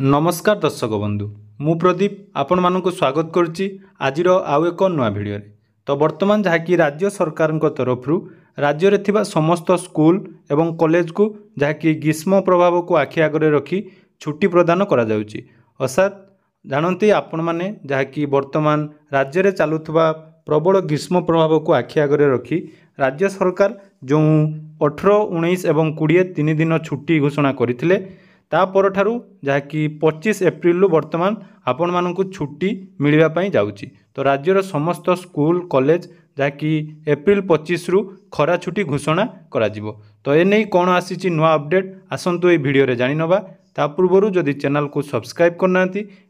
नमस्कार दर्शक बंधु मु प्रदीप आपण मानक स्वागत करुच्ची आज आउ एक नुआ भिडियो तो वर्तमान जहाँकि राज्य सरकार तरफ राज्य में थिबा समस्त स्कूल एवं कॉलेज को जहाँकि ग्रीष्म प्रभाव को आखि आगे रखी छुट्टी प्रदान करा जाउची। अर्थात जानते आपण मैंने जहाँकि वर्तमान राज्य में चलुवा प्रबल ग्रीष्म प्रभाव को आखि आगे रखी राज्य सरकार जो 18, 19 और 20 3 दिन छुट्टी घोषणा करथिले तापर ठारू जहाँकि 25 एप्रिल वर्तमान आपण मानक छुट्टी मिलवाई जाऊँगी। तो राज्यर समस्त स्कूल कॉलेज जहाँकि एप्रिल 25 रु खरा छुट्टी घोषणा करा जिवो। तो एने कौन आसी नुआ अपडेट आसतु ये भिडियो रे जानि नबा। ता पूर्व जदि चैनल को सब्सक्राइब करना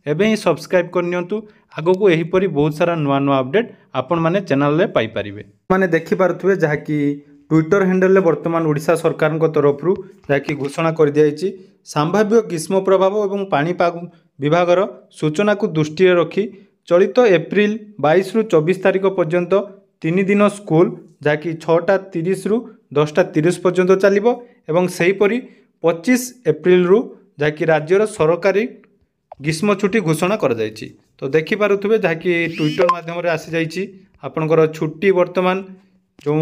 एवं ही सब्सक्राइब करनियंतु आगो को एहीपरि बहुत सारा नुआ नुआ अपडेट आपण माने चैनल रे पाई परिबे। माने देखि पारुथबे जहाँकि ट्विटर हैंडल वर्तमान ओडिशा सरकार तरफ जहाँकि घोषणा कर दिया संभाव्य ग्रीष्म प्रभाव और पाणीपाग विभागर सूचना को दृष्टि रखी चलित एप्रिल 22 रु 24 तारिख पर्यंत 3 दिन स्कूल जहाँकि 6:30 रु 10:30 पर्यंत चलिबो एवं सेहीपरि 25 एप्रिल रु जहाँकि राज्यर सरकारी ग्रीष्म छुट्टी घोषणा कर जाइछि। तो देखि पारुथबे जहाँकि ट्विटर माध्यम आसी जाइछि आपनकर छुट्टी वर्तमान जो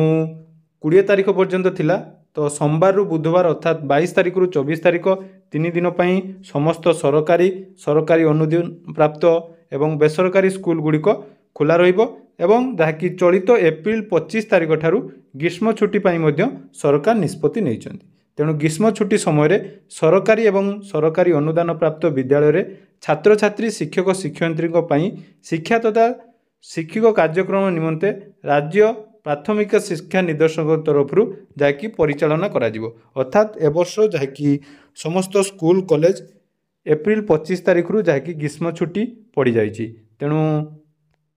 20 तारिख पर्यंत थिला। तो सोमवार रु बुधवार अर्थात 22 तारिख रु 24 तारिख 3 दिन पई समस्त सरकारी अनुदान प्राप्त एवं बेसरकारी स्कूल गुड़िक खोला रहिबो एवं जहाँकि चलित एप्रिल 25 तारिख ठारू ग्रीष्म छुट्टी पाई मध्य सरकार निष्पत्ति नैछन्ति। तेणु ग्रीष्म छुट्टी समय सरकारी एवं सरकारी अनुदान प्राप्त विद्यालय रे छात्र छात्री शिक्षक शिक्षयित्री शिक्षा तथा शैक्षिक कार्यक्रम निमंते राज्य प्राथमिक शिक्षा निर्देशक तरफ जहाँकि परिचालना करा जिवो। अर्थात ए वर्ष जहाँकि समस्त स्कूल कॉलेज एप्रिल 25 तारिख रु जहाँकि ग्रीष्म छुट्टी पड़ जाइछि। तेणु